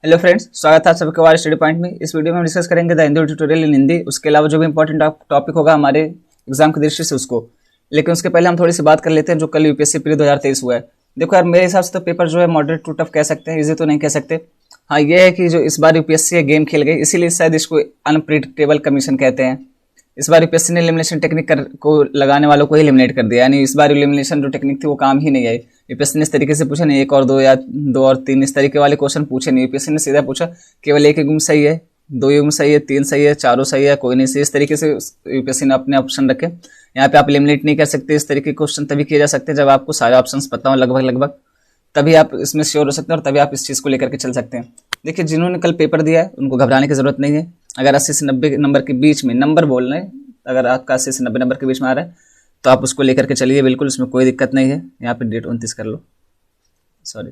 Hello friends, स्वागत है आप सबके हमारे स्टडी पॉइंट में। इस वीडियो में हम डिस्कस करेंगे द हिंदी ट्यूटोरियल इन हिंदी। उसके अलावा जो भी इंपॉर्टेंट टॉपिक होगा हमारे एग्जाम की दृष्टि से उसको। लेकिन उसके पहले हम थोड़ी सी बात कर लेते हैं जो कल यूपीएससी प्री 2023 हुआ है। देखो यार, मेरे हिसाब से तो पेपर जो है मॉडरेट टू टफ कह सकते हैं, इजी तो नहीं कह सकते। हाँ, ये है कि जो इस बार यूपीएससी गेम खेल गई, इसीलिए शायद इसको अनप्रिडिक्टेबल कमीशन कहते हैं। इस बार यूपीएससी ने एलिमिनेशन टेक्निक को लगाने वालों को ही एलिमिनेट कर दिया, यानी इस बार एलिमिनेशन जो टेक्निक थी वो काम ही नहीं आई। यूपीएससी ने इस तरीके से पूछा नहीं, एक और दो या दो और तीन इस तरीके वाले क्वेश्चन पूछे नहीं। यूपीएससी ने सीधा पूछा केवल एक युग्म सही है, दो युग्म सही है, तीन सही है, चारों सही है, कोई नहीं सही। इस तरीके से यूपीएससी ने अपने ऑप्शन रखे। यहाँ पे आप एलिमिनेट नहीं कर सकते। इस तरीके के क्वेश्चन तभी किए जा सकते हैं जब आपको सारे ऑप्शन पता हो लगभग, तभी आप इसमें श्योर हो सकते हैं और तभी आप इस चीज़ को लेकर के चल सकते हैं। देखिए, जिन्होंने कल पेपर दिया है उनको घबराने की जरूरत नहीं है। अगर 80 से 90 नंबर के बीच में नंबर बोल रहे हैं, अगर आपका 80 से 90 नंबर के बीच में आ रहा है तो आप उसको लेकर के चलिए, बिल्कुल उसमें कोई दिक्कत नहीं है। यहाँ पे डेट 29 कर लो, सॉरी।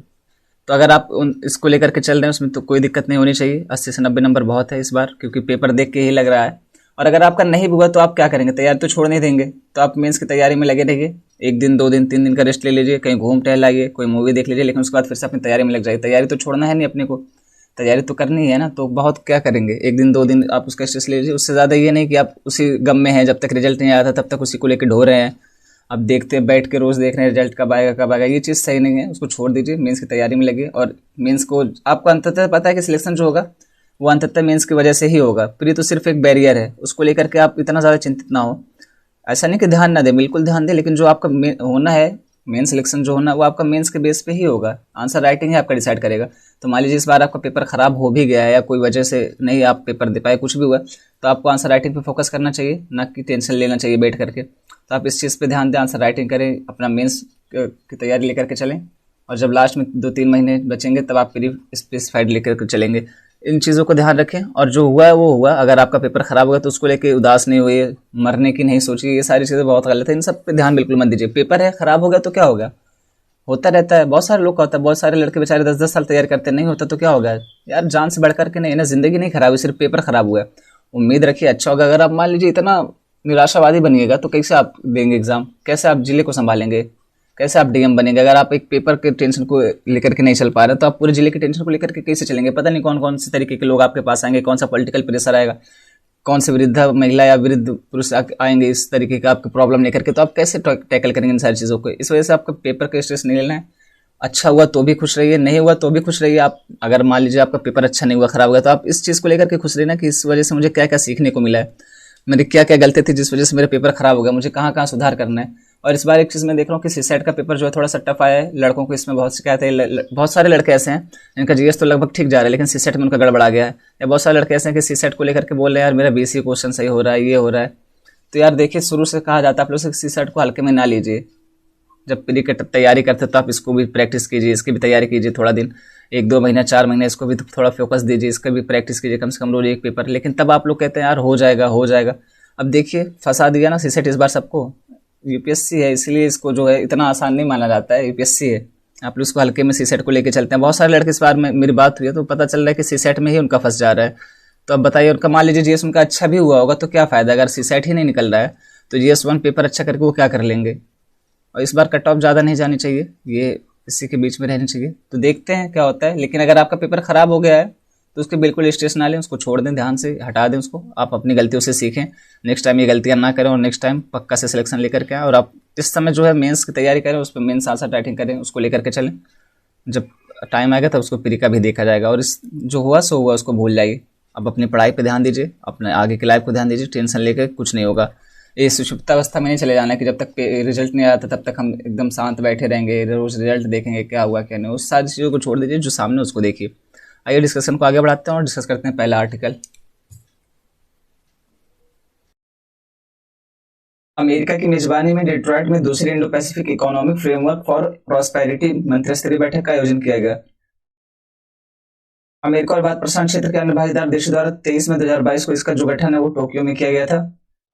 तो अगर आप इसको लेकर के चल रहे हैं उसमें तो कोई दिक्कत नहीं होनी चाहिए। 80 से 90 नंबर बहुत है इस बार, क्योंकि पेपर देख के ही लग रहा है। और अगर आपका नहीं हुआ तो आप क्या करेंगे? तैयारी तो छोड़ नहीं देंगे, तो आप मेंस की तैयारी में लगे रहिए। एक दिन, 2 दिन, 3 दिन का रेस्ट ले लीजिए, कहीं घूम टहल आइए, कोई मूवी देख लीजिए, लेकिन उसके बाद फिर से अपनी तैयारी में लग जाइए। तैयारी तो छोड़ना है नहीं अपने को, तैयारी तो करनी है ना। तो बहुत क्या करेंगे, एक दिन 2 दिन आप उसका स्ट्रेस ले लीजिए। उससे ज़्यादा ये नहीं कि आप उसी गम में हैं, जब तक रिजल्ट नहीं आया था तब तक उसी को लेकर ढो रहे हैं। अब देखते बैठ के रोज़ देख रहे हैं रिजल्ट कब आएगा कब आएगा, ये चीज़ सही नहीं है। उसको छोड़ दीजिए, मेंस की तैयारी में लगिए। और मेंस को आपको अंततः पता है कि सिलेक्शन जो होगा वो अंततः मेंस की वजह से ही होगा। प्री तो सिर्फ एक बैरियर है, उसको लेकर के आप इतना ज़्यादा चिंतित ना हो। ऐसा नहीं कि ध्यान ना दे, बिल्कुल ध्यान दे, लेकिन जो आपका होना है मेन सिलेक्शन जो होना वो आपका मेंस के बेस पे ही होगा। आंसर राइटिंग है आपका डिसाइड करेगा। तो मान लीजिए इस बार आपका पेपर खराब हो भी गया है या कोई वजह से नहीं आप पेपर दे पाए, कुछ भी हुआ, तो आपको आंसर राइटिंग पे फोकस करना चाहिए, ना कि टेंशन लेना चाहिए बैठ करके। तो आप इस चीज़ पे ध्यान दें, आंसर राइटिंग करें, अपना मेंस की तैयारी लेकर के चलें। और जब लास्ट में 2-3 महीने बचेंगे तब आप प्री स्पेसिफाइड लेकर के चलेंगे। इन चीज़ों को ध्यान रखें। और जो हुआ है वो हुआ। अगर आपका पेपर खराब हुआ तो उसको लेके उदास नहीं हुए, मरने की नहीं सोचिए, ये सारी चीज़ें बहुत गलत है। इन सब पे ध्यान बिल्कुल मत दीजिए। पेपर है, खराब हो गया तो क्या हो गया, होता रहता है, बहुत सारे लोग का होता है। बहुत सारे लड़के बेचारे 10-10 साल तैयारी करते नहीं होता तो क्या हो गया यार, जान से बढ़कर के नहीं है ना। जिंदगी नहीं खराब है, सिर्फ पेपर खराब हुआ है। उम्मीद रखिए अच्छा होगा। अगर आप मान लीजिए इतना निराशावादी बनिएगा तो कैसे आप देंगे एग्जाम, कैसे आप जिले को संभालेंगे, कैसे आप डीएम बनेंगे? अगर आप एक पेपर के टेंशन को लेकर के नहीं चल पा रहे तो आप पूरे जिले के टेंशन को लेकर के कैसे चलेंगे? पता नहीं कौन कौन से तरीके के लोग आपके पास आएंगे, कौन सा पॉलिटिकल प्रेशर आएगा, कौन से वृद्ध महिला या वृद्ध पुरुष आएंगे इस तरीके का आपकी प्रॉब्लम लेकर के। तो आप कैसे टैकल करेंगे इन सारी चीज़ों को? इस वजह से आपका पेपर का स्ट्रेस नहीं लेना है। अच्छा हुआ तो भी खुश रहिए, नहीं हुआ तो भी खुश रहिए। आप अगर मान लीजिए आपका पेपर अच्छा नहीं हुआ, खराब हुआ, तो आप इस चीज़ को लेकर के खुश रहिए ना कि इस वजह से मुझे क्या क्या सीखने को मिला है, मेरी क्या क्या गलती थी जिस वजह से मेरा पेपर खराब हो गया, मुझे कहाँ कहाँ सुधार करना है। और इस बार एक चीज़ मैं देख रहा हूँ कि सीसेट का पेपर जो है थोड़ा सा टफ आया है लड़कों को। इसमें बहुत शिकायत है। बहुत सारे लड़के ऐसे हैं इनका जीएस तो लगभग ठीक जा रहा है, लेकिन सीसेट में उनका गड़बड़ा गया है। या बहुत सारे लड़के ऐसे हैं कि सीसेट को लेकर के बोल रहे हैं यार मेरा बीसी क्वेश्चन सही हो रहा है, ये हो रहा है। तो यार देखिए, शुरू से कहा जाता है आप लोग सीसेट को हल्के में ना लीजिए। जब प्री की तैयारी करते तो आप इसको भी प्रैक्टिस कीजिए, इसकी भी तैयारी कीजिए थोड़ा दिन, 1-2 महीना 4 महीने इसको भी थोड़ा फोकस दीजिए, इसका भी प्रैक्टिस कीजिए कम से कम रोज एक पेपर। लेकिन तब आप लोग कहते हैं यार हो जाएगा हो जाएगा। अब देखिए, फंसा दिया ना सीसेट इस बार सबको। यूपीएससी है इसलिए इसको जो है इतना आसान नहीं माना जाता है। यूपीएससी है, आप लोग इसको हल्के में सीसेट को लेके चलते हैं। बहुत सारे लड़के इस बार में मेरी बात हुई है तो पता चल रहा है कि सीसेट में ही उनका फंस जा रहा है। तो अब बताइए, उनका मान लीजिए जीएस उनका अच्छा भी हुआ होगा तो क्या फ़ायदा, अगर सीसेट ही नहीं निकल रहा है तो जीएस 1 पेपर अच्छा करके वो क्या कर लेंगे। और इस बार कट ऑफ ज़्यादा नहीं जानी चाहिए, ये इसी के बीच में रहनी चाहिए। तो देखते हैं क्या होता है। लेकिन अगर आपका पेपर खराब हो गया है तो उसके बिल्कुल स्ट्रेस ना लें, उसको छोड़ दें, ध्यान से हटा दें उसको। आप अपनी गलतियों से सीखें, नेक्स्ट टाइम ये गलतियां ना करें और नेक्स्ट टाइम पक्का से सिलेक्शन लेकर के आएं। और आप इस समय जो है मेंस की तैयारी करें, उस पर मेंस आंसर राइटिंग करें, उसको लेकर के चलें। जब टाइम आएगा तब उसको प्री का भी देखा जाएगा। और इस जो हुआ सो हुआ, उसको भूल जाइए। अब अपनी पढ़ाई पर ध्यान दीजिए, अपने आगे की लाइफ को ध्यान दीजिए। टेंशन लेकर कुछ नहीं होगा। ये सुषुप्तावस्था में नहीं चले जाना कि जब तक रिजल्ट नहीं आता तब तक हम एकदम शांत बैठे रहेंगे, रोज रिजल्ट देखेंगे क्या हुआ क्या नहीं। उस सारी चीज़ों को छोड़ दीजिए, जो सामने उसको देखिए। आइए डिस्कशन को आगे बढ़ाते हैं और डिस्कस करते हैं पहला आर्टिकल। अमेरिका की मेजबानी में डेट्रॉइट में दूसरी Indo Pacific economic framework for prosperity मंत्रिस्तरीय बैठक का आयोजन किया गया। अमेरिका और भारत प्रशांत क्षेत्र के अन्य भागीदार देशों द्वारा 23 मई 2022 को इसका जो गठन है वो टोक्यो में किया गया था।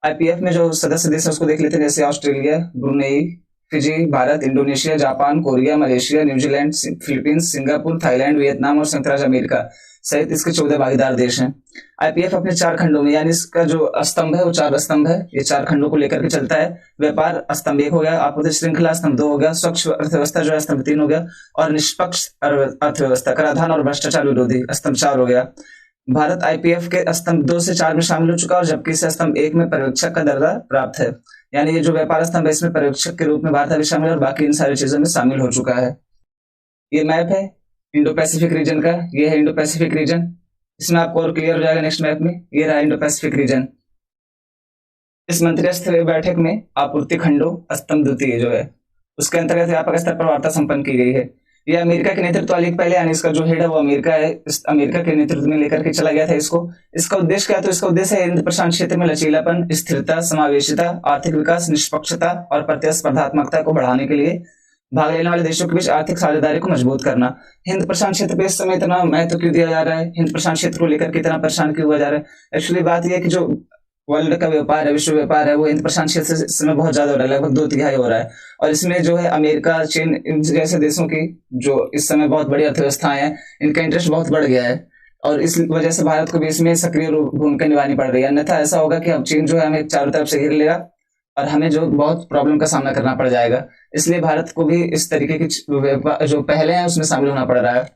आईपीएफ में जो सदस्य देश है उसको देख लेते हैं, जैसे Australia, Brunei, Fiji, Bharat, Indonesia, Japan, Korea, Malaysia, New Zealand, Philippines, Singapore, Thailand, Vietnam और संयुक्त राज्य अमेरिका। सहित इसके 14 भागीदार देश हैं। आईपीएफ अपने 4 खंडों में, यानी इसका जो स्तंभ है वो 4 स्तंभ है, ये 4 खंडों को लेकर के चलता है। व्यापार स्तंभ 1 हो गया, आपूर्ति श्रृंखला स्तंभ 2 हो गया, स्वच्छ अर्थव्यवस्था जो है स्तंभ 3 हो गया, और निष्पक्ष अर्थव्यवस्था, कराधान और भ्रष्टाचार विरोधी स्तंभ 4 हो गया। भारत आईपीएफ के स्तंभ 2 से 4 में शामिल हो चुका है, और जबकि इसे स्तंभ 1 में पर्यवेक्षक का दर्जा प्राप्त है। यानी ये जो व्यापार स्तंभ है इसमें पर्यवेक्षक के रूप में भारत अभी शामिल है, और बाकी इन सारी चीजों में शामिल हो चुका है। ये मैप है इंडो पैसिफिक रीजन का, ये है इंडो पैसिफिक रीजन। इसमें आपको और क्लियर हो जाएगा नेक्स्ट मैप में। ये रहा इंडो पैसिफिक रीजन। इस मंत्रिस्तरीय बैठक में आपूर्ति खंडों स्तंभ द्वितीय जो है उसके अंतर्गत व्यापक स्तर पर वार्ता संपन्न की गई है। यह अमेरिका के नेतृत्व वाली पहले, यानी इसका जो हेड है वो अमेरिका है, इस अमेरिका के नेतृत्व में लेकर के चला गया था इसको। इसका उद्देश्य क्या है? तो इसका उद्देश्य है हिंद प्रशांत क्षेत्र में लचीलापन, स्थिरता, समावेशिता, आर्थिक विकास, निष्पक्षता और प्रतिस्पर्धात्मकता को बढ़ाने के लिए भाग लेने वाले देशों के बीच आर्थिक साझेदारी को मजबूत करना। हिंद प्रशांत क्षेत्र पे इस समय इतना महत्व क्यों दिया जा रहा है? हिंद प्रशांत क्षेत्र को लेकर के इतना परेशान क्यों हुआ जा रहा है? एक्चुअली बात यह है कि जो वर्ल्ड का व्यापार है, विश्व व्यापार है, वो हिंद प्रशांत क्षेत्र से इस समय बहुत ज्यादा हो रहा है, लगभग 2/3 हो रहा है। और इसमें जो है अमेरिका, चीन, इन जैसे देशों की जो इस समय बहुत बड़ी अर्थव्यवस्थाएं हैं, इनका इंटरेस्ट बहुत बढ़ गया है, और इस वजह से भारत को भी इसमें सक्रिय भूमिका निभानी पड़ रही है। अन्यथा ऐसा होगा कि अब चीन जो है हमें चारों तरफ से घेर लेगा और हमें जो बहुत प्रॉब्लम का सामना करना पड़ जाएगा। इसलिए भारत को भी इस तरीके की जो पहले हैं उसमें शामिल होना पड़ रहा है।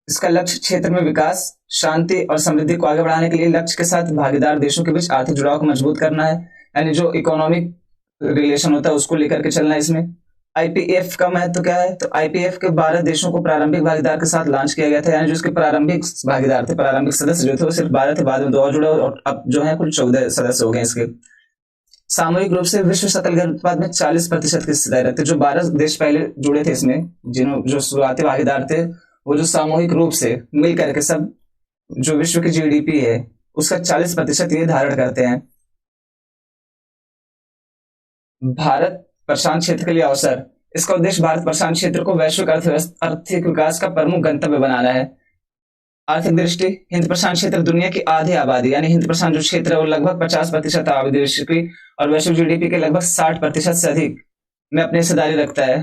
इसका लक्ष्य क्षेत्र में विकास, शांति और समृद्धि को आगे बढ़ाने के लिए लक्ष्य के साथ भागीदार देशों के बीच आर्थिक जुड़ाव को मजबूत करना है, यानी जो इकोनॉमिक रिलेशन होता है उसको लेकर के चलना है इसमें। आईपीएफ का महत्व क्या है? तो आईपीएफ के 12 देशों को प्रारंभिक भागीदार के साथ लॉन्च किया गया था, यानी जो इसके प्रारंभिक भागीदार थे, प्रारंभिक सदस्य जो थे वो सिर्फ 12 थे, बाद में 2 और जुड़े और अब जो है कुल 14 सदस्य हो गए इसके। सामूहिक रूप से विश्व सकल घरेलू उत्पाद में 40% की हिस्सेदारी रखते। जो 12 देश पहले जुड़े थे इसमें, जो शुरुआती भागीदार थे, वो जो सामूहिक रूप से मिल करके सब जो विश्व की जीडीपी है उसका 40% ये धारण करते हैं। भारत प्रशांत क्षेत्र के लिए अवसर। इसका उद्देश्य भारत प्रशांत क्षेत्र को वैश्विक आर्थिक विकास का प्रमुख गंतव्य बनाना है। आर्थिक दृष्टि, हिंद प्रशांत क्षेत्र दुनिया की आधी आबादी, यानी हिंद प्रशांत जो क्षेत्र है वो लगभग 50% आबादी विश्व की और वैश्विक जीडीपी के लगभग 60% से अधिक में अपनी हिस्सेदारी रखता है,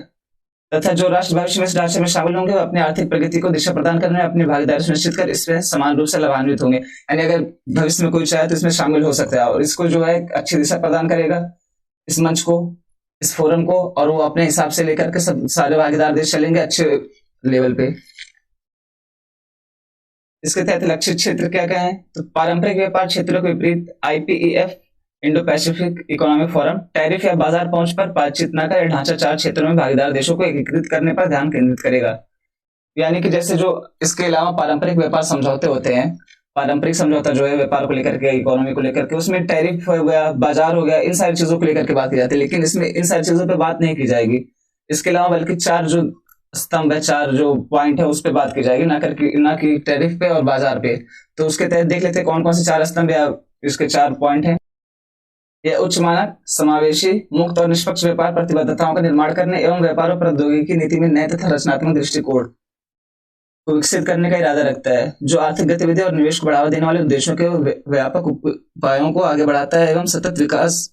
तथा जो राष्ट्र भविष्य में इस ढांचे में शामिल होंगे वो अपनी आर्थिक प्रगति को दिशा प्रदान करने में अपनी भागीदारी सुनिश्चित कर इसमें समान रूप से लाभान्वित होंगे। यानी अगर भविष्य में कोई चाहे तो इसमें शामिल हो सकता है और इसको जो है अच्छी दिशा प्रदान करेगा इस मंच को, इस फोरम को, और वो अपने हिसाब से लेकर के सब सारे भागीदार देश चलेंगे अच्छे लेवल पे। इसके तहत लक्षित क्षेत्र क्या क्या है? तो पारंपरिक व्यापार क्षेत्रों के विपरीत IPEF Indo Pacific economic forum tariff या बाजार पहुंच पर बातचीत न कर ढांचा 4 क्षेत्रों में भागीदार देशों को एकीकृत करने पर ध्यान केंद्रित करेगा। यानी कि जैसे जो इसके अलावा पारंपरिक व्यापार समझौते होते हैं, पारंपरिक समझौता जो है व्यापार को लेकर के, इकोनॉमी को लेकर के, उसमें टैरिफ हो गया, बाजार हो गया, इन सारी चीजों को लेकर के बात की जाती है, लेकिन इसमें इन सारी चीजों पर बात नहीं की जाएगी। इसके अलावा बल्कि 4 जो स्तंभ है, 4 जो पॉइंट है उस पर बात की जाएगी, ना कि टैरिफ पे और बाजार पे। तो उसके तहत देख लेते हैं कौन कौन से 4 स्तंभ या इसके 4 पॉइंट है। यह उच्च मानक, समावेशी, मुक्त और निष्पक्ष व्यापार प्रतिबद्धताओं का निर्माण करने एवं व्यापार और प्रौद्योगिकी नीति में नए तथा रचनात्मक दृष्टिकोण को विकसित करने का इरादा रखता है, जो आर्थिक गतिविधि और निवेश को बढ़ावा देने वाले उद्देश्यों के व्यापक उपायों को आगे बढ़ाता है एवं सतत विकास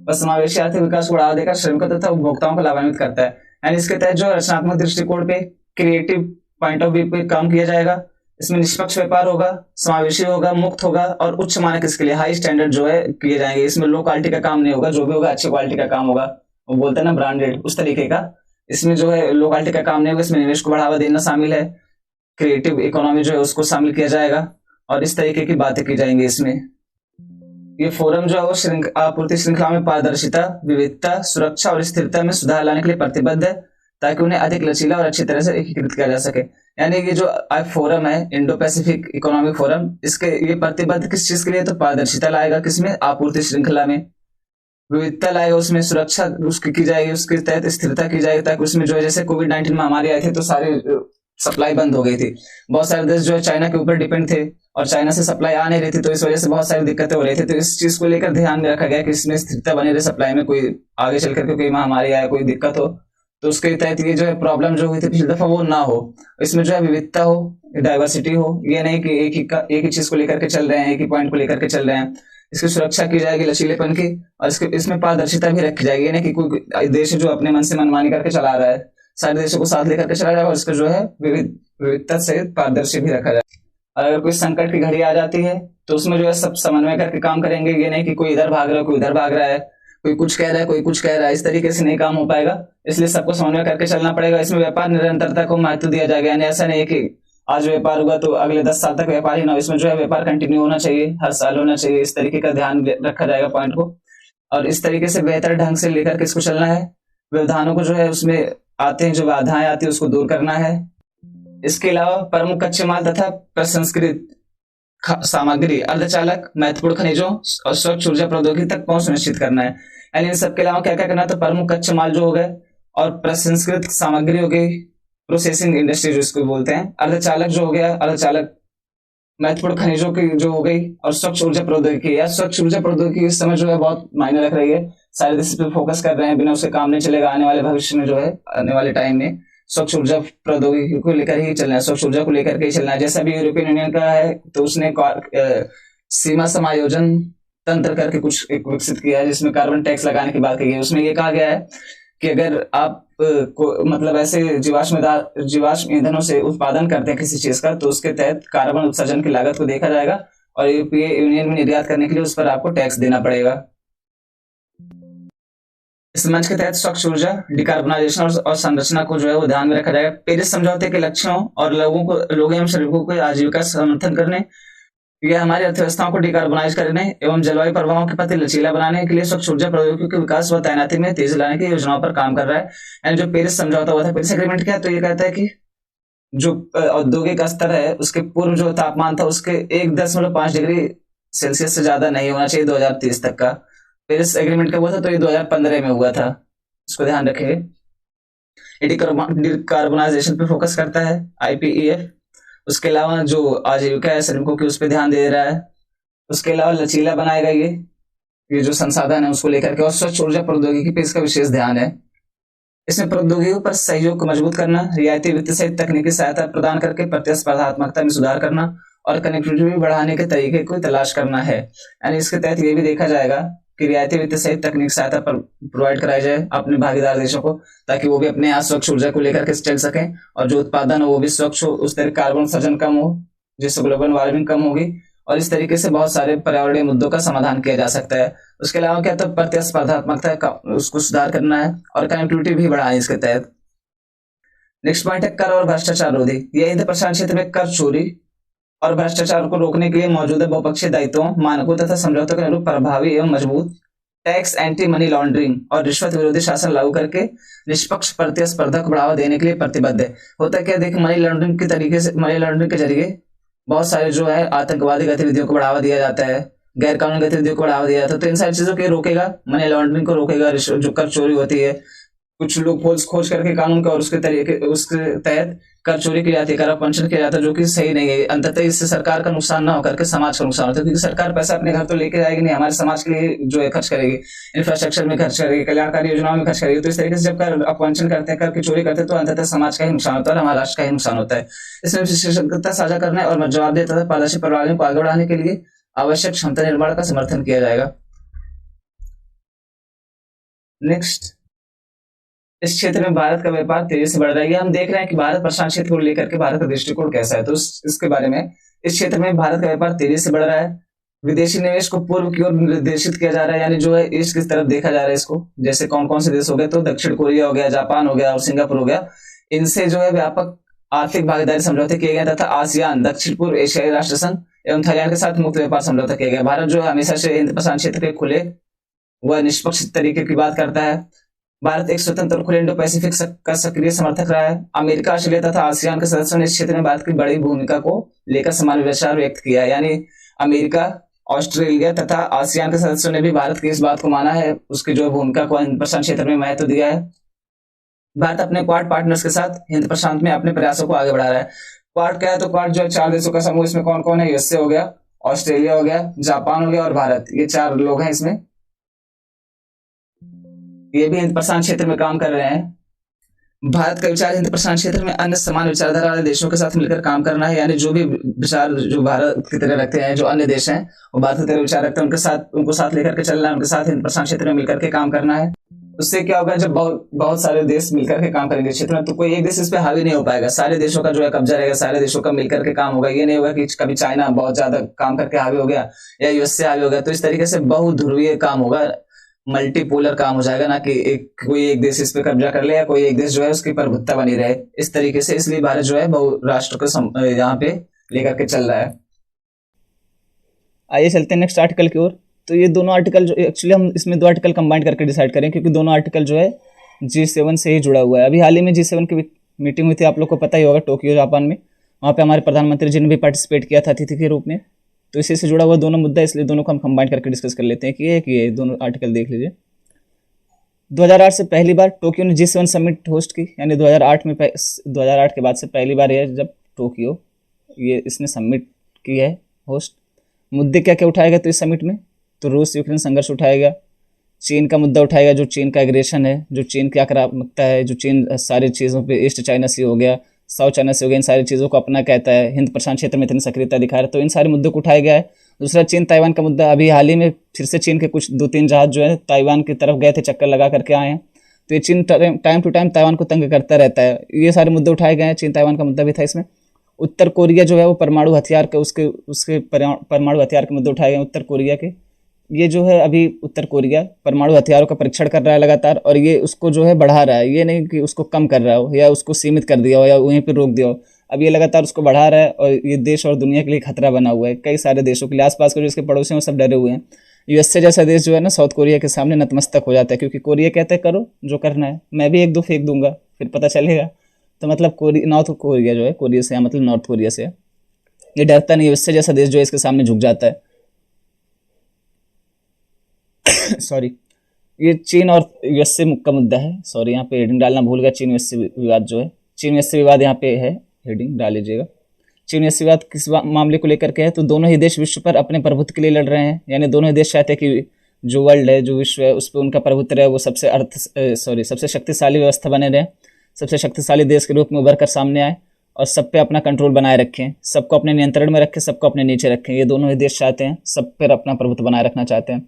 और समावेशी आर्थिक विकास को बढ़ावा देकर श्रमिकों तथा उपभोक्ताओं को लाभान्वित करता है। यानी इसके तहत जो रचनात्मक दृष्टिकोण पे, क्रिएटिव पॉइंट ऑफ व्यू पे काम किया जाएगा। इसमें निष्पक्ष व्यापार होगा, समावेशी होगा, मुक्त होगा और उच्च मानक इसके लिए हाई स्टैंडर्ड जो है किए जाएंगे। इसमें लो क्वालिटी का काम नहीं होगा, जो भी होगा अच्छी क्वालिटी का काम होगा, वो बोलते हैं ना ब्रांडेड, उस तरीके का। इसमें जो है लो क्वालिटी का काम नहीं होगा, इसमें निवेश को बढ़ावा देना शामिल है, क्रिएटिव इकोनॉमी जो है उसको शामिल किया जाएगा और इस तरीके की बातें की जाएंगी इसमें। ये फोरम जो है वो आपूर्ति श्रृंखला में पारदर्शिता, विविधता, सुरक्षा और स्थिरता में सुधार लाने के लिए प्रतिबद्ध है, ताकि उन्हें अधिक लचीला और अच्छी तरह से एकीकृत किया जा सके। यानी ये जो फोरम है, इंडो पैसिफिक इकोनॉमिक फोरम, इसके ये प्रतिबद्ध किस चीज के लिए? तो पारदर्शिता लाएगा किसमें? आपूर्ति श्रृंखला में। विविधता लाएगा उसमें, सुरक्षा उसकी की जाएगी, उसके तहत स्थिरता की जाएगी, ताकि उसमें जो है जैसे कोविड-19 महामारी आई थी तो सारी सप्लाई बंद हो गई थी, बहुत सारे देश जो है चाइना के ऊपर डिपेंड थे और चाइना से सप्लाई आ नहीं रही थी, तो इस वजह से बहुत सारी दिक्कतें हो रही थी। तो इस चीज को लेकर ध्यान में रखा गया कि इसमें स्थिरता बनी रहे सप्लाई में, कोई आगे चल करके कोई महामारी आए, कोई दिक्कत हो तो उसके तहत ये जो है प्रॉब्लम जो हुई थी पिछली दफा वो ना हो। इसमें जो है विविधता हो, डाइवर्सिटी हो, ये नहीं कि एक ही चीज को लेकर के चल रहे हैं, एक ही पॉइंट को लेकर के चल रहे हैं। इसकी सुरक्षा की जाएगी, लचीलेपन की, और इसमें पारदर्शिता भी रखी जाएगी, नहीं कि कोई देश जो अपने मन से मनमानी करके चला रहा है सारे देशों को साथ लेकर के चला जाएगा और इसको जो है विविधता से पारदर्शी भी रखा जाए। और अगर कोई संकट की घड़ी आ जाती है तो उसमें जो है सब समन्वय करके काम करेंगे, ये नहीं कि कोई इधर भाग रहा है कोई उधर भाग रहा है, कोई कुछ कह रहा है कोई कुछ कह रहा है, इस तरीके से नहीं काम हो पाएगा। इसलिए सबको समन्वय करके चलना पड़ेगा। इसमें व्यापार निरंतरता को महत्व दिया जाएगा, यानी ऐसा नहीं है कि आज व्यापार हुआ तो अगले 10 साल तक व्यापार ही ना हो। इसमें जो है व्यापार कंटिन्यू होना चाहिए, हर साल होना चाहिए, इस तरीके का ध्यान रखा जाएगा पॉइंट को। और इस तरीके से बेहतर ढंग से लेकर के इसको चलना है। व्यवधानों को जो है उसमें आते हैं, जो बाधाएं आती है उसको दूर करना है। इसके अलावा प्रमुख कच्चे माल तथा प्रसंस्कृत सामग्री, अर्धचालक, महत्वपूर्ण खनिजों और स्वच्छ ऊर्जा प्रौद्योगिकी तक पहुंच सुनिश्चित करना है। यानी इन सबके अलावा क्या क्या करना है, तो प्रमुख कच्चे माल जो हो गए और प्रसंस्कृत सामग्री हो गई, प्रोसेसिंग इंडस्ट्री जो इसको बोलते हैं, अर्धचालक जो हो गया, अर्धचालक, महत्वपूर्ण खनिजों की जो हो गई, और स्वच्छ ऊर्जा प्रौद्योगिकी। या स्वच्छ ऊर्जा प्रौद्योगिकी इस समय जो है बहुत मायने रख रही है, सारे देश पे फोकस कर रहे हैं, बिना उसके काम नहीं चलेगा। आने वाले भविष्य में जो है, आने वाले टाइम में स्वच्छ ऊर्जा प्रौद्योगिकी को लेकर ही चलना है, स्वच्छ ऊर्जा को लेकर के ही चलना है। जैसा भी यूरोपियन यूनियन का है तो उसने सीमा समायोजन तंत्र करके कुछ एक विकसित किया है, जिसमें कार्बन टैक्स लगाने की बात की है। उसमें ये कहा गया है कि अगर आप मतलब ऐसे जीवाश्म ईंधनों से उत्पादन करते हैं किसी चीज का, तो उसके तहत कार्बन उत्सर्जन की लागत को देखा जाएगा और यूरोपीय यूनियन में निर्यात करने के लिए उस पर आपको टैक्स देना पड़ेगा। इस मंच के तहत स्वच्छ ऊर्जा, डिकार्बनाइजेशन और संरचना को जो है वो ध्यान में रखा जाएगा। पेरिस समझौते के लक्ष्यों और लोगों एवं श्रमिकों को आजीविका समर्थन करने, यह हमारी अर्थव्यवस्थाओं को डिकार्बोनाइज करने एवं जलवायु प्रभावों के प्रति लचीला बनाने के लिए स्वच्छ ऊर्जा प्रौद्योगिकी के विकास व तैनाती में तेजी लाने की योजनाओं पर काम कर रहा है। यानी जो पेरिस समझौता हुआ था, पेरिस एग्रीमेंट क्या है, तो ये कहता है कि जो औद्योगिक स्तर है उसके पूर्व जो तापमान था उसके 1.5 डिग्री सेल्सियस से ज्यादा नहीं होना चाहिए 2030 तक का। पेरिस एग्रीमेंट का हुआ था तो ये 2015 में हुआ था, इसको ध्यान रखिए। डिकार्बोनाइजेशन पे फोकस करता है IPEF। उसके अलावा जो आजीविका है श्रमिकों की उस पर ध्यान दे रहा है। उसके अलावा लचीला बनाएगा ये जो संसाधन है उसको लेकर के, और स्वच्छ ऊर्जा प्रौद्योगिकी पे इसका विशेष ध्यान है। इसमें प्रौद्योगिकी पर सहयोग को मजबूत करना, रियायती वित्त सहित तकनीकी सहायता प्रदान करके प्रतिस्पर्धात्मकता में सुधार करना और कनेक्टिविटी बढ़ाने के तरीके को तलाश करना है। यानी इसके तहत ये भी देखा जाएगा कि रियायती वित्त सहित तकनीक सहायता पर प्रोवाइड कराई जाए अपने भागीदार देशों को, ताकि वो भी अपने यहाँ स्वच्छ ऊर्जा को लेकर के चल सकें और जो उत्पादन हो वो भी स्वच्छ हो, उस तरह कार्बन उत्सर्जन कम हो, जिससे ग्लोबल वार्मिंग कम होगी, और इस तरीके से बहुत सारे पर्यावरणीय मुद्दों का समाधान किया जा सकता है। उसके अलावा क्या, तो प्रतिस्पर्धात्मकता का उसको सुधार करना है और कनेक्टिविटी भी बढ़ानी इसके तहत। नेक्स्ट पॉइंट है कर और भ्रष्टाचार रोधी। यह हिंद प्रशांत क्षेत्र में कर चोरी और भ्रष्टाचार को रोकने के लिए मौजूदा बहुपक्षीय दायित्वों, मानकों तथा समझौतों के अनुरूप प्रभावी एवं मजबूत टैक्स, एंटी मनी लॉन्ड्रिंग और रिश्वत विरोधी शासन लागू करके निष्पक्ष प्रतिस्पर्धा को बढ़ावा देने के लिए प्रतिबद्ध है। होता क्या, देख मनी लॉन्ड्रिंग के जरिए बहुत सारे जो है आतंकवादी गतिविधियों को बढ़ावा दिया जाता है, गैर कानूनी गतिविधियों को बढ़ावा दिया जाता है। तो इन सारी चीजों को रोकेगा, मनी लॉन्ड्रिंग को रोकेगा, जो कर चोरी होती है, कुछ लोग खोज करके कानून का और उसके तहत कर चोरी की जाती है, करप्शन किया जाता है, जो कि सही नहीं है। अंततः इससे सरकार का नुकसान ना होकर के समाज का नुकसान होता है, क्योंकि सरकार पैसा अपने घर तो लेके जाएगी नहीं, हमारे समाज के लिए जो है खर्च करेगी, इंफ्रास्ट्रक्चर में खर्च करेगी, कल्याणकारी योजनाओं में खर्च करेगी। तो इस तरीके से जब कर अपवंचन करते हैं, कर की चोरी करते हैं, तो अंततः समाज का ही नुकसान होता है और हमारे राष्ट्र का ही नुकसान होता है। इसमें विशेषज्ञता साझा करने और जवाबदेह तथा पारदर्शी प्रणालियों को आगे बढ़ाने के लिए आवश्यक क्षमता निर्माण का समर्थन किया जाएगा। नेक्स्ट, इस क्षेत्र में भारत का व्यापार तेजी से बढ़ रहा है। हम देख रहे हैं कि भारत प्रशांत क्षेत्र को लेकर के भारत का दृष्टिकोण कैसा है, तो इसके बारे में इस क्षेत्र में भारत का व्यापार तेजी से बढ़ रहा है। विदेशी निवेश को पूर्व की ओर निर्देशित किया जा रहा है, यानी जो है ईस्ट की तरफ देखा जा रहा है इसको। जैसे कौन कौन से देश हो गए, तो दक्षिण कोरिया हो गया, जापान हो गया और सिंगापुर हो गया। इनसे जो है व्यापक आर्थिक भागीदारी समझौते किए गए तथा आसियान, दक्षिण पूर्व एशियाई राष्ट्र संघ एवं थाईलैंड के साथ मुक्त व्यापार समझौता किया गया। भारत जो है हमेशा से हिंद प्रशांत क्षेत्र के खुले व निष्पक्ष तरीके की बात करता है। भारत एक स्वतंत्र और खुले इंडो पैसिफिक का सक्रिय समर्थक रहा है। अमेरिका, ऑस्ट्रेलिया तथा आसियान के सदस्यों ने इस क्षेत्र में भारत की बड़ी भूमिका को लेकर समान विचार व्यक्त किया है। यानी अमेरिका, ऑस्ट्रेलिया तथा आसियान के सदस्यों ने भी भारत की इस बात को माना है, उसकी जो भूमिका को हिंद प्रशांत क्षेत्र में महत्व दिया है। भारत अपने क्वाड पार्टनर्स के साथ हिंद प्रशांत में अपने प्रयासों को आगे बढ़ा रहा है। क्वाड क्या है, तो क्वाड जो है 4 देशों का समूह। इसमें कौन कौन है, यूएसए हो गया, ऑस्ट्रेलिया हो गया, जापान हो गया और भारत, ये 4 लोग हैं इसमें। ये भी हिंद प्रशांत क्षेत्र में काम कर रहे हैं। भारत का विचार हिंद प्रशांत क्षेत्र में अन्य समान विचारधारा वाले देशों के साथ मिलकर काम करना है। यानी जो भी विचार जो भारत की तरह रखते हैं, जो अन्य देश हैं वो भारत की तरह विचार रखते हैं, उनको साथ लेकर के चलना है, उनके साथ हिंद प्रशांत क्षेत्र में मिलकर के काम करना है। उससे क्या होगा, जब बहुत बहुत सारे देश मिलकर के काम करेंगे क्षेत्र में, तो कोई एक देश इस पे हावी नहीं हो पाएगा, सारे देशों का जो है कब्जा रहेगा, सारे देशों का मिलकर के काम होगा। ये नहीं होगा कि कभी चाइना बहुत ज्यादा काम करके हावी हो गया या यूएस से हावी हो गया। तो इस तरीके से बहुध्रुवीय काम होगा, मल्टीपोलर काम हो जाएगा, ना कि कोई एक देश इस पे कब्जा कर ले या कोई एक देश जो है उसकी प्रभुत्ता बनी रहे इस तरीके से। इसलिए भारत जो है बहुराष्ट्र को यहाँ पे लेकर के चल रहा है। आइए चलते हैं नेक्स्ट आर्टिकल की ओर। तो ये दोनों आर्टिकल जो एक्चुअली हम इसमें दो आर्टिकल कंबाइन करके डिसाइड करें, क्योंकि दोनों आर्टिकल जो है G7 से ही जुड़ा हुआ है। अभी हाल ही में G7 की मीटिंग हुई थी, आप लोग को पता ही होगा, टोक्यो जापान में। वहाँ पे हमारे प्रधानमंत्री जी ने भी पार्टिसिपेट किया था अतिथि के रूप में। तो इसी से जुड़ा हुआ दोनों मुद्दा, इसलिए दोनों को हम कंबाइन करके डिस्कस कर लेते हैं कि ये दोनों आर्टिकल देख लीजिए। 2008 से पहली बार टोक्यो ने G7 समिट होस्ट की, यानी 2008 के बाद से पहली बार है जब टोक्यो इसने समिट की है होस्ट। मुद्दे क्या क्या उठाएगा तो इस समिट में, तो रूस यूक्रेन संघर्ष उठाएगा, चीन का मुद्दा उठाएगा, जो चीन का एग्रेशन है, जो चीन की आक्रामकता है, जो चीन सारी चीज़ों पे ईस्ट चाइना सी हो गया, साउथ चाइना सी हो गया, इन सारी चीज़ों को अपना कहता है, हिंद प्रशांत क्षेत्र में इतनी सक्रियता दिखा रहा है, तो इन सारे मुद्दों को उठाया गया है। दूसरा चीन ताइवान का मुद्दा, अभी हाल ही में फिर से चीन के कुछ 2-3 जहाज जो है ताइवान की तरफ गए थे, चक्कर लगा करके आए हैं। तो ये चीन टाइम टू टाइम ताइवान को तंग करता रहता है। ये सारे मुद्दे उठाए गए हैं, चीन ताइवान का मुद्दा भी था इसमें। उत्तर कोरिया जो है वो परमाणु हथियार के उसके परमाणु हथियार के मुद्दे उठाए गए उत्तर कोरिया के। ये जो है अभी उत्तर कोरिया परमाणु हथियारों का परीक्षण कर रहा है लगातार, और ये उसको जो है बढ़ा रहा है, ये नहीं कि उसको कम कर रहा हो या उसको सीमित कर दिया हो या वहीं पर रोक दिया हो। अब ये लगातार उसको बढ़ा रहा है, और ये देश और दुनिया के लिए खतरा बना हुआ है, कई सारे देशों के लिए। आसपास के जो इसके पड़ोसी हैं वो सब डरे हुए हैं। यूएसए जैसा देश जो है ना, साउथ कोरिया के सामने नतमस्तक हो जाता है, क्योंकि कोरिया कहता है करो जो करना है, मैं भी 1-2 फेंक दूंगा, फिर पता चलेगा। तो मतलब नॉर्थ कोरिया जो है, कोरिया से मतलब नॉर्थ कोरिया से ये डरता नहीं है। यूएसए जैसा देश जो है इसके सामने झुक जाता है। सॉरी, ये चीन और यूएसए का मुद्दा है। सॉरी, यहाँ पे हेडिंग डालना भूल गया। चीन यूएसए विवाद जो है, चीन यूएसए विवाद यहाँ पे है, हेडिंग डाल लीजिएगा। चीन यूएसए विवाद किस मामले को लेकर के है, तो दोनों ही देश विश्व पर अपने प्रभुत्व के लिए लड़ रहे हैं। यानी दोनों ही देश चाहते हैं कि जो वर्ल्ड है, जो विश्व है, उस पर उनका प्रभुत्व रहे, वो सबसे शक्तिशाली व्यवस्था बने रहे, सबसे शक्तिशाली देश के रूप में उभर कर सामने आए, और सब पे अपना कंट्रोल बनाए रखें, सबको अपने नियंत्रण में रखें, सबको अपने नीचे रखें। ये दोनों ही देश चाहते हैं, सब पर अपना प्रभुत्व बनाए रखना चाहते हैं।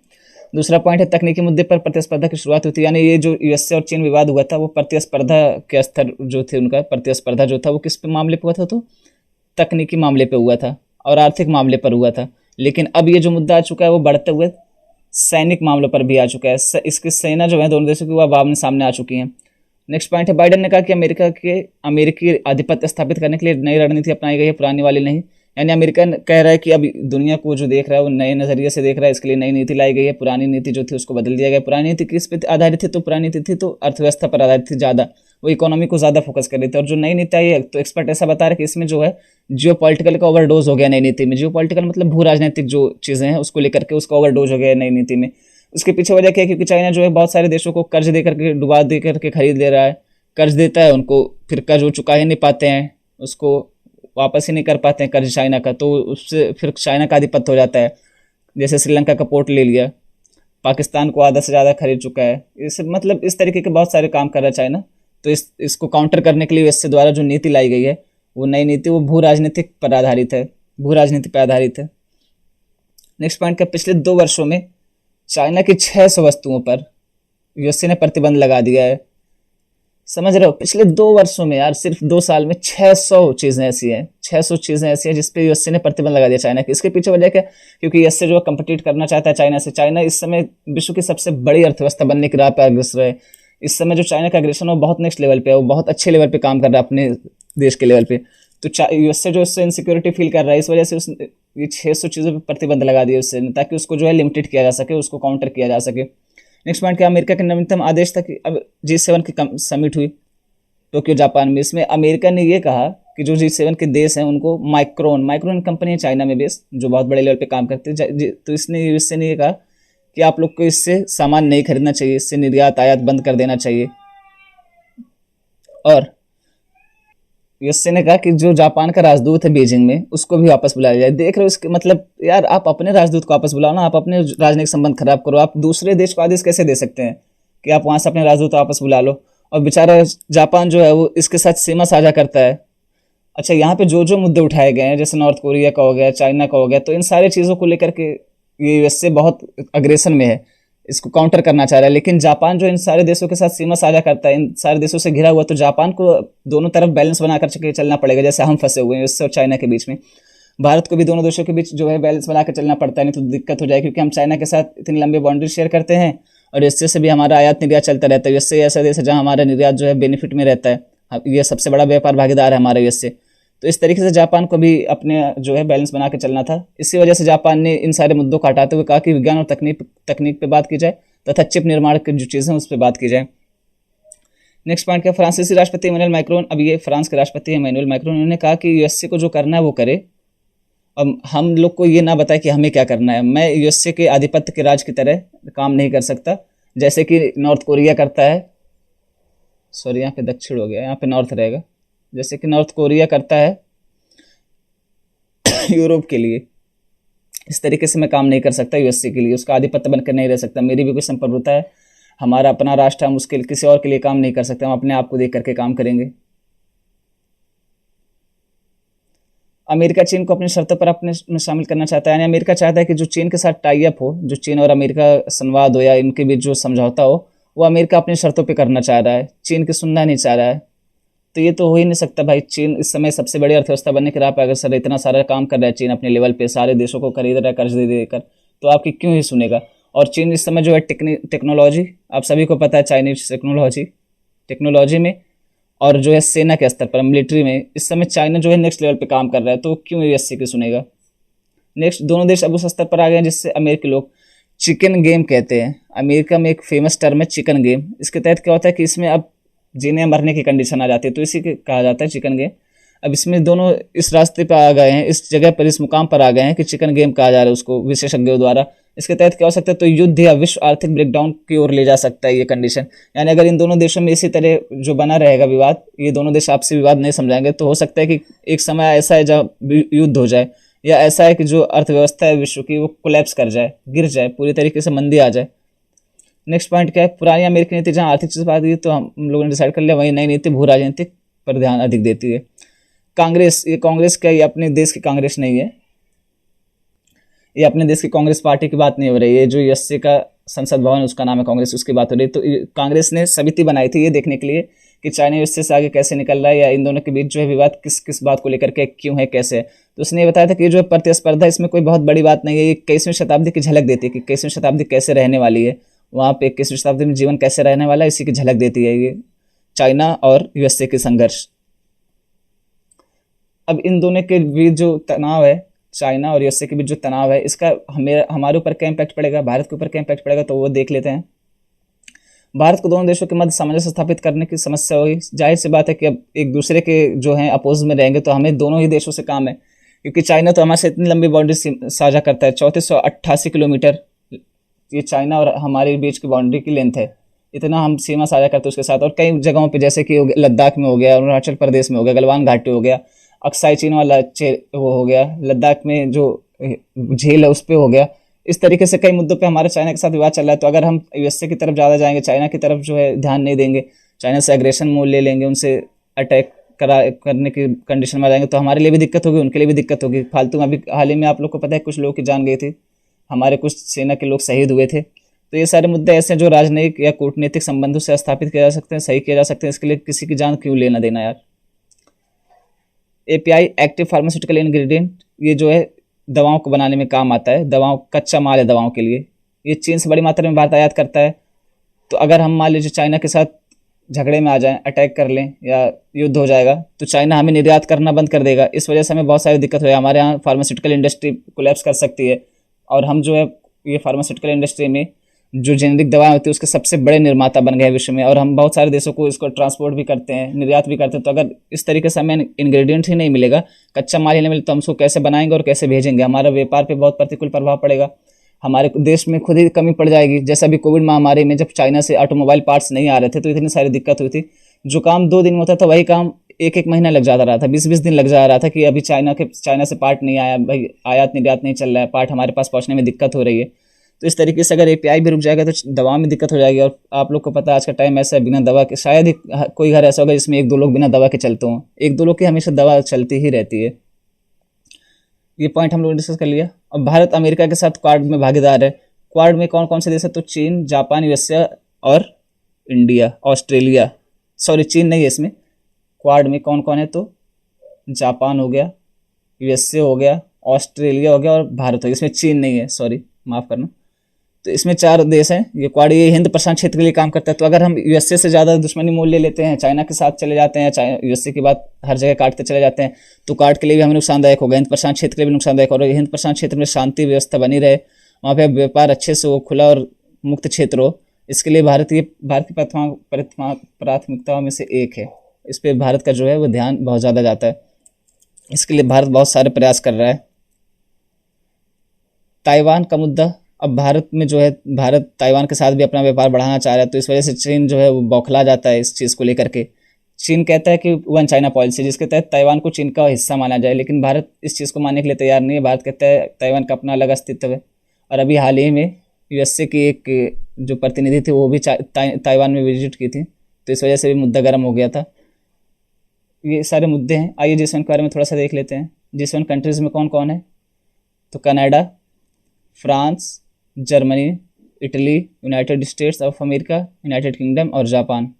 दूसरा पॉइंट है तकनीकी मुद्दे पर प्रतिस्पर्धा की शुरुआत हुई थी। यानी ये जो यूएसए और चीन विवाद हुआ था, वो प्रतिस्पर्धा के स्तर जो थे, उनका प्रतिस्पर्धा जो था वो किस पे मामले पे हुआ था, तो तकनीकी मामले पे हुआ था और आर्थिक मामले पर हुआ था। लेकिन अब ये जो मुद्दा आ चुका है वो बढ़ते हुए सैनिक मामलों पर भी आ चुका है। इसकी सेना जो है दोनों देशों की वो आमने सामने आ चुकी हैं। नेक्स्ट पॉइंट है बाइडेन ने कहा कि अमेरिकी आधिपत्य स्थापित करने के लिए नई रणनीति अपनाई गई है, पुरानी वाली नहीं। यानी अमेरिका कह रहा है कि अब दुनिया को जो देख रहा है वो नए नज़रिए से देख रहा है, इसके लिए नई नीति लाई गई है। पुरानी नीति जो थी उसको बदल दिया गया। पुरानी नीति किस पे आधारित थी, तो पुरानी नीति थी तो अर्थव्यवस्था पर आधारित थी, ज़्यादा वो इकोनॉमी को ज़्यादा फोकस कर रही थी। और जो नई नीति आई है, तो एक्सपर्ट ऐसा बता रहे कि इसमें जो है जियो पॉलिटिकल का ओवरडोज हो गया नई नीति में। जियो पॉलिटिकल मतलब भू राजनीतिक जो चीज़ें हैं उसको लेकर के उसका ओवरडोज हो गया नई नीति में। उसके पीछे वजह क्या है, क्योंकि चाइना जो है बहुत सारे देशों को कर्ज दे करके डुबा दे करके खरीद ले रहा है। कर्ज देता है उनको, फिर कर्ज वो चुका ही नहीं पाते हैं, उसको वापस ही नहीं कर पाते हैं कर्ज चाइना का, तो उससे फिर चाइना का आधिपत्य हो जाता है। जैसे श्रीलंका का पोर्ट ले लिया, पाकिस्तान को आधा से ज़्यादा खरीद चुका है। इस मतलब इस तरीके के बहुत सारे काम कर रहा है चाइना। तो इसको काउंटर करने के लिए इससे द्वारा जो नीति लाई गई है, वो नई नीति वो भू राजनीतिक पर आधारित है, भू राजनीति पर आधारित है। नेक्स्ट पॉइंट का, पिछले 2 वर्षों में चाइना की 600 वस्तुओं पर यूएसए ने प्रतिबंध लगा दिया है। समझ रहे हो, पिछले 2 वर्षों में यार, सिर्फ 2 साल में 600 चीज़ें ऐसी हैं, 600 चीज़ें ऐसी हैं जिसपे यूएसए ने प्रतिबंध लगा दिया चाइना की। इसके पीछे वजह क्या, क्योंकि यूएसए जो कम्पिटिट करना चाहता है चाइना से। चाइना इस समय विश्व की सबसे बड़ी अर्थव्यवस्था बनने की राह पर अग्रसर है। इस समय जो चाइना का अग्रेशन है वो बहुत नेक्स्ट लेवल पे है, वो बहुत अच्छे लेवल पे काम कर रहा है अपने देश के लेवल पे। तो यूएसए जो इससे इनसिक्योरिटी फील कर रहा है, इस वजह से उसने ये 600 चीज़ों पर प्रतिबंध लगा दिया उससे, ताकि उसको जो है लिमिटेड किया जा सके, उसको काउंटर किया जा सके। नेक्स्ट पॉइंट क्या, अमेरिका के नवीनतम आदेश था कि अब G7 की समिट हुई टोक्यो जापान में। इसमें अमेरिका ने ये कहा कि जो G7 के देश हैं उनको माइक्रोन कंपनी है चाइना में बेस्ड, जो बहुत बड़े लेवल पे काम करती है, तो इससे ने ये कहा कि आप लोग को इससे सामान नहीं खरीदना चाहिए, इससे निर्यात आयात बंद कर देना चाहिए। और यूएसए ने कहा कि जो जापान का राजदूत है बीजिंग में, उसको भी वापस बुलाया जाए। देख रहे हो इसके मतलब, यार आप अपने राजदूत को वापस बुलाओ ना, आप अपने राजनयिक संबंध खराब करो। आप दूसरे देश को आदेश कैसे दे सकते हैं कि आप वहाँ से अपने राजदूत वापस बुला लो। और बेचारा जापान जो है वो इसके साथ सीमा साझा करता है। अच्छा, यहाँ पे जो जो मुद्दे उठाए गए हैं, जैसे नॉर्थ कोरिया का हो गया, चाइना का हो गया, तो इन सारी चीज़ों को लेकर के ये यूएसए बहुत अग्रेसन में है इसको काउंटर करना चाह रहा है। लेकिन जापान जो इन सारे देशों के साथ सीमा साझा करता है, इन सारे देशों से घिरा हुआ, तो जापान को दोनों तरफ बैलेंस बनाकर चलना पड़ेगा, जैसे हम फंसे हुए हैं यूएसए और चाइना के बीच में। भारत को भी दोनों देशों के बीच जो है बैलेंस बनाकर चलना पड़ता है, नहीं तो दिक्कत हो जाएगी, क्योंकि हम चाइना के साथ इतनी लंबी बाउंड्री शेयर करते हैं और यूएसए से भी हमारा आयात निर्यात चलता रहता है। यूएसए ऐसा देश है जहाँ हमारा निर्यात जो है बेनिफिट में रहता है, ये सबसे बड़ा व्यापार भागीदार है हमारा यूएसए। तो इस तरीके से जापान को भी अपने जो है बैलेंस बना के चलना था। इसी वजह से जापान ने इन सारे मुद्दों को हटाते हुए कहा कि विज्ञान और तकनीक पे बात की जाए तथा चिप निर्माण की जो चीज़ें हैं उस पर बात की जाए। नेक्स्ट पॉइंट क्या, फ्रांसीसी राष्ट्रपति इमैनुअल मैक्रोन, अब ये फ्रांस के राष्ट्रपति इमैनुअल मैक्रोन, उन्होंने कहा कि यूएसए को जो करना है वो करे, अब हम लोग को ये ना बताए कि हमें क्या करना है। मैं यूएसए के आधिपत्य के राज की तरह काम नहीं कर सकता, जैसे कि नॉर्थ कोरिया करता है, सॉरी यहाँ पे दक्षिण हो गया, यहाँ पे नॉर्थ रहेगा, जैसे कि नॉर्थ कोरिया करता है यूरोप के लिए। इस तरीके से मैं काम नहीं कर सकता यूएसए के लिए, उसका आधिपत्य बनकर नहीं रह सकता। मेरी भी कोई संप्रभुता है, हमारा अपना राष्ट्र, हम उसके किसी और के लिए काम नहीं कर सकते, हम अपने आप को देख करके काम करेंगे। अमेरिका चीन को अपनी शर्तों पर अपने में शामिल करना चाहता है, यानी अमेरिका चाहता है कि जो चीन के साथ टाई अप हो, जो चीन और अमेरिका संवाद हो या इनके बीच जो समझौता हो, वो अमेरिका अपनी शर्तों पे करना चाह रहा है, चीन की सुनना नहीं चाह रहा है। तो ये तो हो ही नहीं सकता भाई। चीन इस समय सबसे बड़ी अर्थव्यवस्था बनने की राह पे अगर इतना सारा काम कर रहा है चीन अपने लेवल पे, सारे देशों को खरीद रहा है कर्ज दे देकर, तो आपकी क्यों ही सुनेगा। और चीन इस समय जो है टेक्नोलॉजी, आप सभी को पता है, चाइनीज टेक्नोलॉजी में और जो है सेना के स्तर पर, मिलिट्री में, इस समय चाइना जो है नेक्स्ट लेवल पे काम कर रहा है, तो क्यों यूएसए की सुनेगा। नेक्स्ट, दोनों देश अब उस स्तर पर आ गए हैं जिससे अमेरिकी लोग चिकन गेम कहते हैं। अमेरिका में एक फेमस टर्म है चिकन गेम। इसके तहत क्या होता है कि इसमें अब जीने मरने की कंडीशन आ जाती है, तो इसी के कहा जाता है चिकन गेम। अब इसमें दोनों इस रास्ते पर आ गए हैं, इस जगह पर, इस मुकाम पर आ गए हैं कि चिकन गेम कहा जा रहा है उसको विशेषज्ञों द्वारा। इसके तहत क्या हो सकता है, तो युद्ध या विश्व आर्थिक ब्रेकडाउन की ओर ले जा सकता है ये कंडीशन। यानी अगर इन दोनों देशों में इसी तरह जो बना रहेगा विवाद, ये दोनों देश आपसी विवाद नहीं समझाएंगे, तो हो सकता है कि एक समय ऐसा है जब युद्ध हो जाए, या ऐसा है कि जो अर्थव्यवस्था है विश्व की वो कोलैप्स कर जाए, गिर जाए, पूरी तरीके से मंदी आ जाए। नेक्स्ट पॉइंट क्या है, पुरानी अमेरिकी नीति जहाँ आर्थिक चीज बात की, तो हम लोगों ने डिसाइड कर लिया वही नई नीति भू राजनीतिक पर ध्यान अधिक देती है। कांग्रेस, ये कांग्रेस क्या, ये अपने देश की कांग्रेस नहीं है, ये अपने देश की कांग्रेस पार्टी की बात नहीं हो रही है। जो यूएसए का संसद भवन उसका नाम है कांग्रेस, उसकी बात हो रही है। तो कांग्रेस ने समिति बनाई थी ये देखने के लिए कि चाइना यूएसए से आगे कैसे निकल रहा है, या इन दोनों के बीच जो है विवाद किस किस बात को लेकर के क्यों है, कैसे है। तो उसने ये बताया था कि जो प्रतिस्पर्धा इसमें कोई बहुत बड़ी बात नहीं है, ये 21वीं शताब्दी की झलक देती है कि 21वीं शताब्दी कैसे रहने वाली है, वहाँ पे 21वीं शताब्दी में जीवन कैसे रहने वाला है, इसी की झलक देती है ये चाइना और यूएसए के संघर्ष। अब इन दोनों के बीच जो तनाव है, चाइना और यूएसए के बीच जो तनाव है, इसका हमारे ऊपर क्या इम्पैक्ट पड़ेगा, भारत के ऊपर क्या इम्पैक्ट पड़ेगा, तो वो देख लेते हैं। भारत को दोनों देशों के मध्य सामंजस्य स्थापित करने की समस्या होगी। जाहिर सी बात है कि अब एक दूसरे के जो हैं अपोज में रहेंगे, तो हमें दोनों ही देशों से काम है, क्योंकि चाइना तो हमारे से इतनी लंबी बाउंड्री साझा करता है, 3488 किलोमीटर ये चाइना और हमारे बीच की बाउंड्री की लेंथ है, इतना हम सीमा साझा करते हैं उसके साथ। और कई जगहों पे जैसे कि लद्दाख में हो गया, अरुणाचल प्रदेश में हो गया, गलवान घाटी हो गया, अक्साई चीन वाला वो हो गया, लद्दाख में जो झील है उस पर हो गया। इस तरीके से कई मुद्दों पे हमारे चाइना के साथ विवाद चल रहा है। तो अगर हम यूएसए की तरफ ज़्यादा जाएंगे, चाइना की तरफ जो है ध्यान नहीं देंगे, चाइना से एग्रेशन मोड ले लेंगे, उनसे अटैक करने की कंडीशन में आ जाएंगे, तो हमारे लिए भी दिक्कत होगी, उनके लिए भी दिक्कत होगी। फालतू में अभी हाल ही में आप लोग को पता है कुछ लोगों की जान गई थी, हमारे कुछ सेना के लोग शहीद हुए थे। तो ये सारे मुद्दे ऐसे हैं जो राजनयिक या कूटनीतिक संबंधों से स्थापित किया जा सकते हैं, सही किया जा सकते हैं। इसके लिए किसी की जान क्यों लेना देना यार। एपीआई, एक्टिव फार्मास्यूटिकल इंग्रेडिएंट, ये जो है दवाओं को बनाने में काम आता है, दवाओं कच्चा माल है दवाओं के लिए। ये चीन से बड़ी मात्रा में भारत आयात करता है। तो अगर हम मान लीजिए चाइना के साथ झगड़े में आ जाएं, अटैक कर लें या युद्ध हो जाएगा, तो चाइना हमें निर्यात करना बंद कर देगा। इस वजह से हमें बहुत सारी दिक्कत हो जाएगी, हमारे यहाँ फार्मास्यूटिकल इंडस्ट्री कोलैप्स कर सकती है। और हम जो है ये फार्मास्यूटिकल इंडस्ट्री में जो जेनेरिक दवाएं होती है उसके सबसे बड़े निर्माता बन गए विश्व में, और हम बहुत सारे देशों को इसको ट्रांसपोर्ट भी करते हैं, निर्यात भी करते हैं। तो अगर इस तरीके से हमें इंग्रेडिएंट ही नहीं मिलेगा, कच्चा माल ही नहीं मिलेगा, तो हम उसको कैसे बनाएंगे और कैसे भेजेंगे। हमारा व्यापार पे बहुत प्रतिकूल प्रभाव पड़ेगा, हमारे देश में खुद ही कमी पड़ जाएगी। जैसा अभी कोविड महामारी में जब चाइना से ऑटोमोबाइल पार्ट्स नहीं आ रहे थे तो इतनी सारी दिक्कत हुई थी। जो काम 2 दिन में होता था वही काम 1-1 महीना लग जाता रहा था, 20-20 दिन लग जा रहा था कि अभी चाइना से पार्ट नहीं आया, भाई आयात निर्यात नहीं चल रहा है, पार्ट हमारे पास पहुंचने में दिक्कत हो रही है। तो इस तरीके से अगर एपीआई भी रुक जाएगा तो दवा में दिक्कत हो जाएगी। और आप लोग को पता है आज का टाइम ऐसा है, बिना दवा के शायद ही कोई घर ऐसा होगा जिसमें 1-2 लोग बिना दवा के चलते हों, 1-2 लोग की हमेशा दवा चलती ही रहती है। ये पॉइंट हम लोगों ने डिस्कस कर लिया। अब भारत अमेरिका के साथ क्वाड में भागीदार है। क्वाड में कौन कौन से देश है? तो चीन, जापान, यूएसए और इंडिया, ऑस्ट्रेलिया। सॉरी, चीन नहीं है इसमें। क्वाड में कौन कौन है? तो जापान हो गया, यूएसए हो गया, ऑस्ट्रेलिया हो गया और भारत हो गया। इसमें चीन नहीं है, सॉरी, माफ़ करना। तो इसमें 4 देश हैं। ये क्वाड ये हिंद प्रशांत क्षेत्र के लिए काम करता है। तो अगर हम यूएसए से ज़्यादा दुश्मनी मोल ले लेते हैं, चाइना के साथ चले जाते हैं, यूएसए की बात हर जगह काटते चले जाते हैं, तो काट के लिए भी हमें नुकसानदायक होगा, हिंद प्रशांत क्षेत्र के लिए भी नुकसानदायक होगा। हिंद प्रशांत क्षेत्र में शांति व्यवस्था बनी रहे, वहाँ पे व्यापार अच्छे से हो, खुला और मुक्त क्षेत्र हो, इसके लिए भारत की प्राथमिकताओं में से एक है। इस पर भारत का जो है वो ध्यान बहुत ज़्यादा जाता है। इसके लिए भारत बहुत सारे प्रयास कर रहा है। ताइवान का मुद्दा, अब भारत में जो है, भारत ताइवान के साथ भी अपना व्यापार बढ़ाना चाह रहा है, तो इस वजह से चीन जो है वो बौखला जाता है इस चीज़ को लेकर के। चीन कहता है कि वन चाइना पॉलिसी, जिसके तहत ताइवान को चीन का हिस्सा माना जाए, लेकिन भारत इस चीज़ को मानने के लिए तैयार नहीं है। भारत कहता है ताइवान का अपना अलग अस्तित्व है। और अभी हाल ही में यूएसए की एक जो प्रतिनिधि थी वो भी ताइवान में विजिट की थी, तो इस वजह से भी मुद्दा गर्म हो गया था। ये सारे मुद्दे हैं। आइए G7 के बारे में थोड़ा सा देख लेते हैं। G7 कंट्रीज़ में कौन कौन है? तो Canada, France, Germany, Italy, United states of America, United kingdom और जापान।